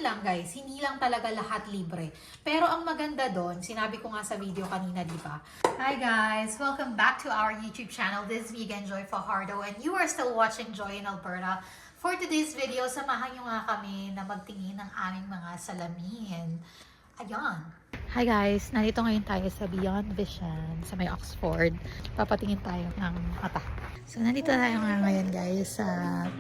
Ayun lang guys, hindi lang talaga lahat libre. Pero ang maganda doon, sinabi ko nga sa video kanina, di ba? Hi guys! Welcome back to our YouTube channel. This is me again, Joy Fajardo, and you are still watching Joy in Alberta. For today's video, samahan nyo nga kami na magtingin ng aming mga salamin. Ayan! Hi guys! Nandito ngayon tayo sa Beyond Vision sa may Oxford. Papatingin tayo ng mata. So nandito tayo nga ngayon guys sa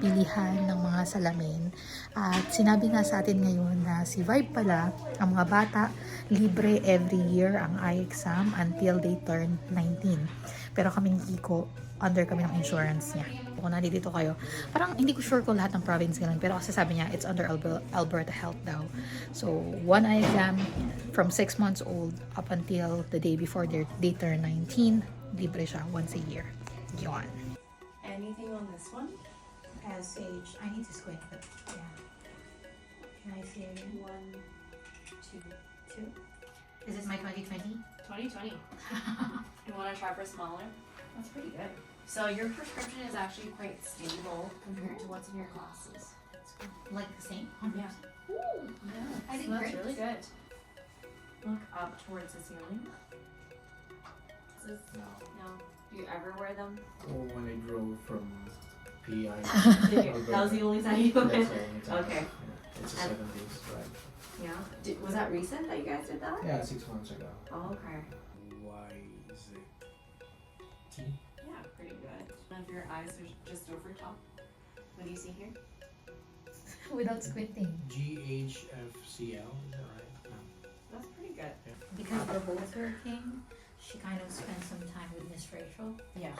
pilihan ng mga salamin. At sinabi nga sa atin ngayon na si Vibe pala, ang mga bata, libre every year ang eye exam until they turn 19. Pero kaming Kiko, under kami ng insurance niya. Kung nandito kayo, parang hindi ko sure kung lahat ng province ganun, pero kasi sabi niya, it's under Alberta Health daw. So, one eye exam from 6 months old up until the day before they turn 19, libre siya once a year. Yon. Anything on this one? SH, I need to squint, but yeah. Can I see again? 1, 2, 2. Is this my 2020? 2020. You want to try for smaller? That's pretty good. So your prescription is actually quite stable compared to what's in your glasses. Like the same? Yeah. Ooh. Yeah. I think that's great. really good. Look up towards the ceiling. Is this, No. no. Do you ever wear them? Oh, when I drove from PI. That was the only time you That's went. the only time. Okay. Yeah. It's a And- 7 days drive. Yeah. Was that recent that you guys did that? Yeah, 6 months ago. Oh, okay. Why is it T? Yeah, pretty good. One of your eyes are just over top. What do you see here? Without squinting. GHFCL, is that right? No. That's pretty good. Because we're both working, she kind of spent some time with Miss Rachel. Yeah.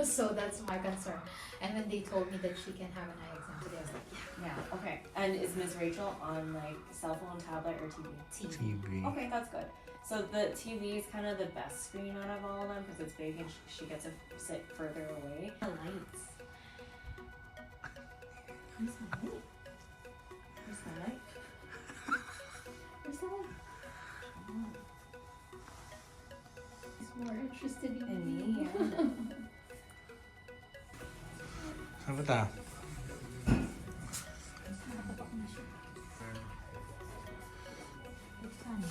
So that's my concern. And when they told me that she can have an eye exam today, I was like, Yeah, okay. And is Miss Rachel on like cell phone, tablet, or TV? TV. TB. Okay, that's good. So the TV is kind of the best screen out of all of them because it's big and she gets to sit further away. The lights. Where's the light? Where's the light? Where's the light? Oh, He's more interested in and me. me, yeah. Saan ba ta? Nakatapak na siya. Which one?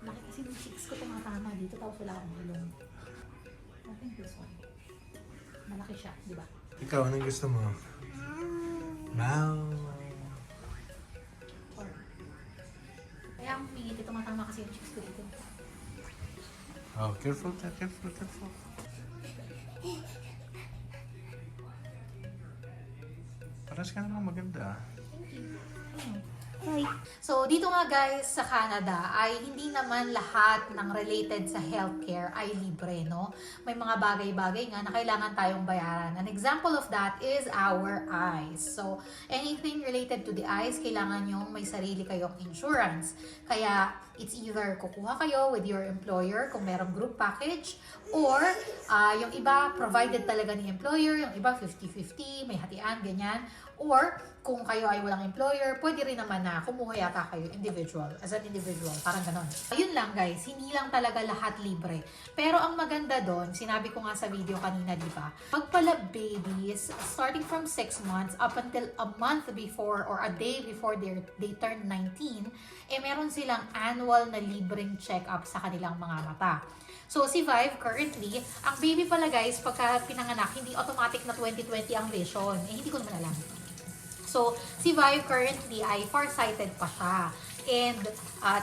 Laki kasi ng cheeks ko tumatama dito tapos wala akong ilong. I think this one. Malaki siya, di ba? Ikaw, anong gusto mo? Wow. Or, kaya ang pingit, tumatama kasi yung cheeks ko dito. Oh, careful, careful, careful. Paras ka naman maganda. Thank you. Hi. So, dito nga guys sa Canada ay hindi naman lahat ng related sa healthcare ay libre, no? May mga bagay-bagay nga na kailangan tayong bayaran. An example of that is our eyes. So, anything related to the eyes, kailangan yung may sarili kayong insurance. Kaya, it's either kukuha kayo with your employer kung merong group package or yung iba provided talaga ni employer, yung iba 50-50, may hatian, ganyan. Or, kung kayo ay walang employer, pwede rin naman na kumuha yata kayo individual, as an individual, parang ganon. Ayun lang guys, hindi lang talaga lahat libre. Pero ang maganda doon, sinabi ko nga sa video kanina, di ba? Pag pala babies, starting from 6 months up until a month before or a day before they turn 19, eh meron silang annual na libreng check-up sa kanilang mga mata. So, si Vibe, currently, ang baby pala guys, pagka pinanganak, hindi automatic na 20/20 ang vision. Eh, hindi ko naman alam. So, si Vibe currently ay farsighted pa siya. And,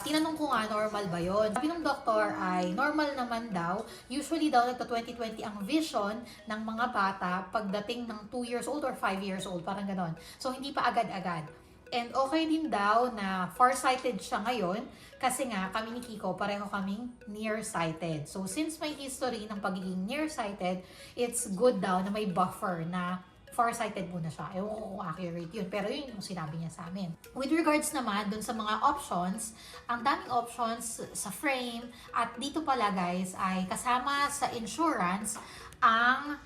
tinanong ko nga, normal ba yun? Sabi ng doktor ay, normal naman daw. Usually daw, nagka-20/20 ang vision ng mga bata pagdating ng 2 years old or 5 years old, parang ganon. So, hindi pa agad-agad. And okay din daw na farsighted siya ngayon kasi nga kami ni Kiko pareho kaming nearsighted. So since may history ng pagiging nearsighted, it's good daw na may buffer na farsighted muna siya. Ewan ko kung accurate yun. Pero yun yung sinabi niya sa amin. With regards naman dun sa mga options, ang daming options sa frame at dito pala guys ay kasama sa insurance ang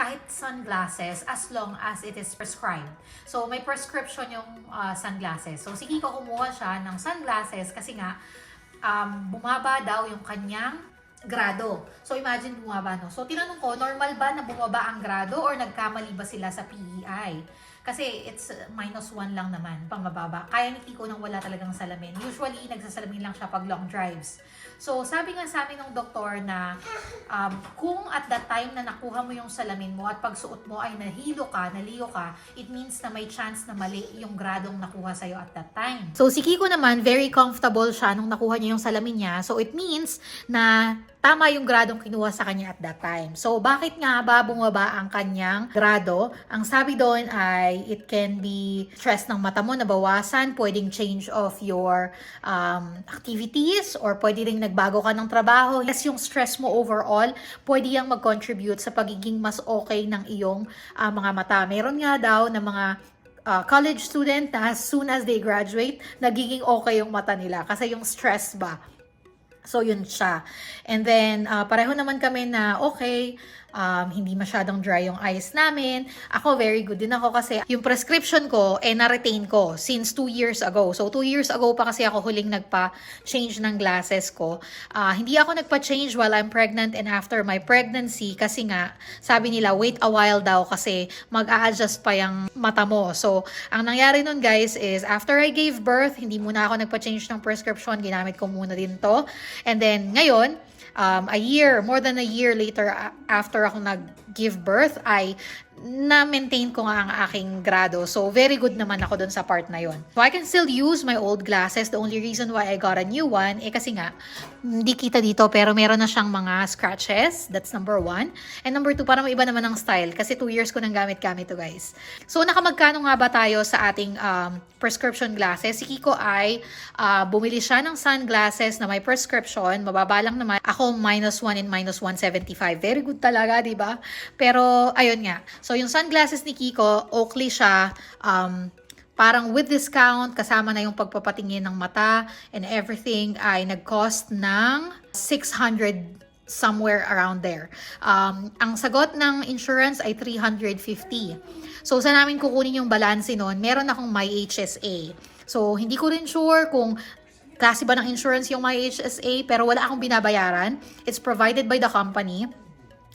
kahit sunglasses as long as it is prescribed. So, may prescription yung sunglasses. So, si Kiko kumuha siya ng sunglasses kasi nga bumaba daw yung kanyang grado. So, imagine bumaba, no? So, tinanong ko, normal ba na bumaba ang grado or nagkamali ba sila sa PEI? Kasi it's -1 lang naman, pamababa. Kaya ni Kiko nang wala talagang salamin. Usually, nagsasalamin lang siya pag long drives. So, sabi nga sa amin ng doktor na kung at that time na nakuha mo yung salamin mo at pagsuot mo ay naliyo ka, it means na may chance na mali yung gradong nakuha sa'yo at that time. So, si Kiko naman, very comfortable siya nung nakuha niya yung salamin niya. So, it means na tama yung gradong kinuha sa kanya at that time. So, bakit nga ba bumaba ang kanyang grado? Ang sabi doon ay it can be stress ng mata mo nabawasan, pwedeng change of your activities, or pwede ring nagbago ka ng trabaho. Yes, yung stress mo overall, pwede yang mag-contribute sa pagiging mas okay ng iyong mga mata. Meron nga daw na mga college student na as soon as they graduate, nagiging okay yung mata nila kasi yung stress ba. So, yun siya. And then, pareho naman kami na okay, hindi masyadong dry yung eyes namin. Ako, very good din ako kasi yung prescription ko, na-retain ko since 2 years ago. So, 2 years ago pa kasi ako huling nagpa-change ng glasses ko. Hindi ako nagpa-change while I'm pregnant and after my pregnancy kasi nga, sabi nila, wait a while daw kasi mag-a-adjust pa yung mata mo. So, ang nangyari nun guys is, after I gave birth, hindi muna ako nagpa-change ng prescription, ginamit ko muna din to. And then, ngayon, more than a year later after ako nag-give birth, ay na-maintain ko nga ang aking grado. So, very good naman ako dun sa part na yon. So, I can still use my old glasses. The only reason why I got a new one, kasi nga, hindi kita dito, pero meron na siyang mga scratches. That's number 1. And number 2, para maiba naman ang style. Kasi 2 years ko nang gamit-gamit to, guys. So, nakamagkano nga ba tayo sa ating prescription glasses? Si Kiko ay bumili siya ng sunglasses na may prescription. Mababa lang naman. Ako, -1 and -175. Very good talaga, di ba? Pero, ayun nga. So, yung sunglasses ni Kiko, Oakley siya, parang with discount, kasama na yung pagpapatingin ng mata and everything, ay nag-cost ng 600 somewhere around there. Ang sagot ng insurance ay 350. So, saan namin kukunin yung balance nun? Meron akong My HSA. So, hindi ko rin sure kung klase ba ng insurance yung My HSA, pero wala akong binabayaran. It's provided by the company.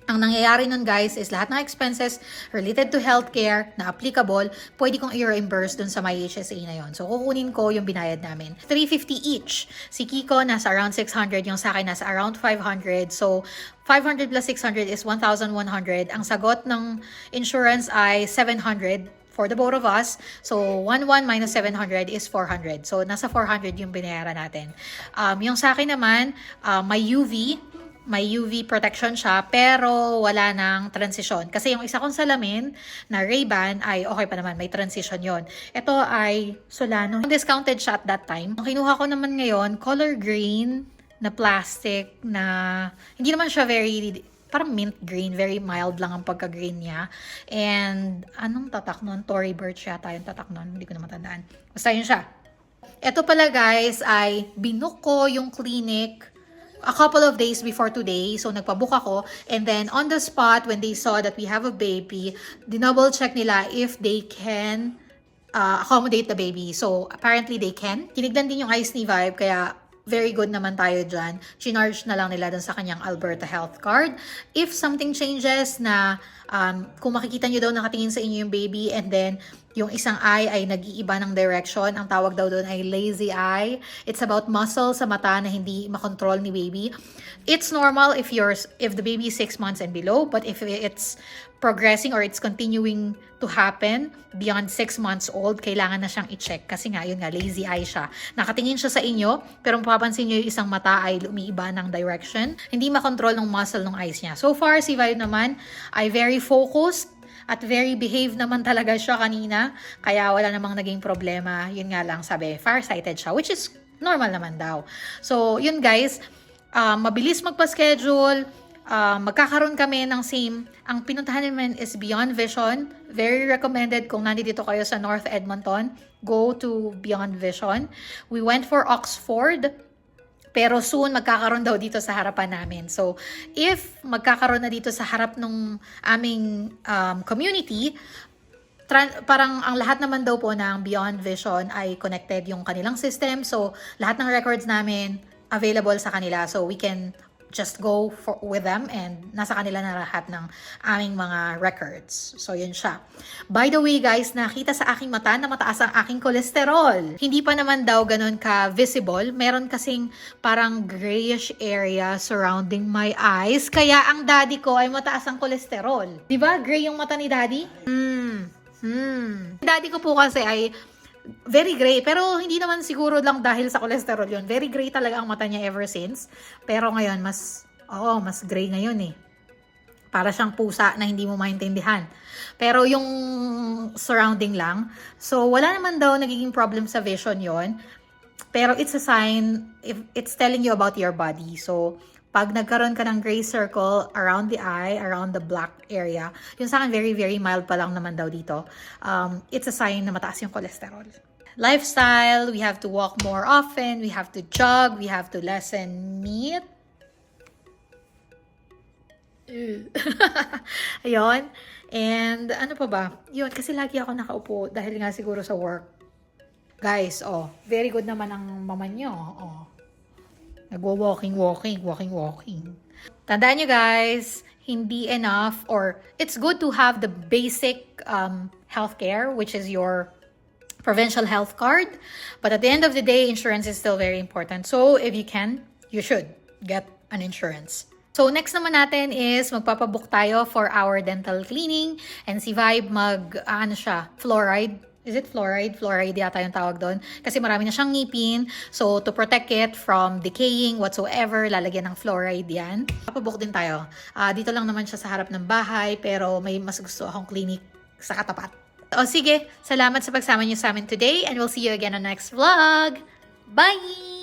Ang nangyayari nun guys is lahat ng expenses related to healthcare na applicable, pwede kong i-reimburse dun sa My HSA na yon. So, kukunin ko yung binayad namin. 350 each. Si Kiko nasa around 600, yung sa akin nasa around 500. So, 500 plus 600 is 1,100. Ang sagot ng insurance ay 700 for the both of us. So, 11 minus 700 is 400. So, nasa 400 yung binayaran natin. Yung sa akin naman, may UV protection siya, pero wala ng transition. Kasi yung isa kong salamin na Ray-Ban ay okay pa naman, may transition yon. Ito ay Solano. Discounted siya at that time. Ang kinuha ko naman ngayon, color green na plastic na hindi naman siya parang mint green, very mild lang ang pagka-green niya. And anong tatak nun? Tory Burch yata yung tatak nun, hindi ko na matandaan. Basta yun siya. Ito pala guys ay binook ko yung clinic a couple of days before today. So, nagpabook ako. And then, on the spot, when they saw that we have a baby, dinouble check nila if they can accommodate the baby. So, apparently they can. Tinignan din yung eyes ni Vibe, kaya very good naman tayo dyan. Chinarge na lang nila dun sa kanyang Alberta Health Card. If something changes na kung makikita nyo daw nakatingin sa inyo yung baby and then yung isang eye ay nag-iiba ng direction, ang tawag daw doon ay lazy eye. It's about muscle sa mata na hindi makontrol ni baby. It's normal if the baby is 6 months and below, but if it's progressing or it's continuing to happen beyond 6 months old, kailangan na siyang i-check kasi nga, yun nga, lazy eye siya. Nakatingin siya sa inyo, pero mapapansin nyo yung isang mata ay lumiiba ng direction. Hindi makontrol ng muscle ng eyes niya. So far, si Vibe naman ay very focused at very behave naman talaga siya kanina. Kaya wala namang naging problema. Yun nga lang, sabi, farsighted siya, which is normal naman daw. So, yun guys, mabilis magpa-schedule, magkakaroon kami ng same. Ang pinuntahan naman is Beyond Vision. Very recommended kung nandito kayo sa North Edmonton. Go to Beyond Vision. We went for Oxford. Pero soon, magkakaroon daw dito sa harapan namin. So, if magkakaroon na dito sa harap ng aming community, parang ang lahat naman daw po ng Beyond Vision ay connected yung kanilang system. So, lahat ng records namin available sa kanila. So, we can just go with them and nasa kanila na lahat ng aming mga records. So, yun siya. By the way, guys, nakita sa aking mata na mataas ang aking kolesterol. Hindi pa naman daw ganun ka-visible. Meron kasing parang grayish area surrounding my eyes. Kaya ang daddy ko ay mataas ang kolesterol. Diba? Gray yung mata ni daddy? Daddy ko po kasi ay very gray, pero hindi naman siguro lang dahil sa cholesterol yun. Very gray talaga ang mata niya ever since. Pero ngayon, mas gray ngayon eh. Para siyang pusa na hindi mo maintindihan. Pero yung surrounding lang. So, wala naman daw nagiging problem sa vision yon. Pero it's a sign, if it's telling you about your body. So, pag nagkaroon ka ng gray circle around the eye, around the black area, yun sa akin very, very mild pa lang naman daw dito. It's a sign na mataas yung cholesterol. Lifestyle, we have to walk more often, we have to jog, we have to lessen meat. Ayun. And ano pa ba? Yun, kasi lagi ako nakaupo dahil nga siguro sa work. Guys, very good naman ang mama nyo. Nagwo-walking. Tandaan nyo guys, hindi enough, or it's good to have the basic healthcare, which is your provincial health card. But at the end of the day, insurance is still very important. So if you can, you should get an insurance. So next naman natin is magpapabook tayo for our dental cleaning. And si Vibe fluoride. Is it fluoride? Fluoride yata yung tawag doon. Kasi marami na siyang ngipin. So, to protect it from decaying whatsoever, lalagyan ng fluoride yan. Papabook din tayo. Dito lang naman siya sa harap ng bahay, pero may mas gusto akong clinic sa katapat. O sige, salamat sa pagsama niyo sa amin today, and we'll see you again on next vlog. Bye!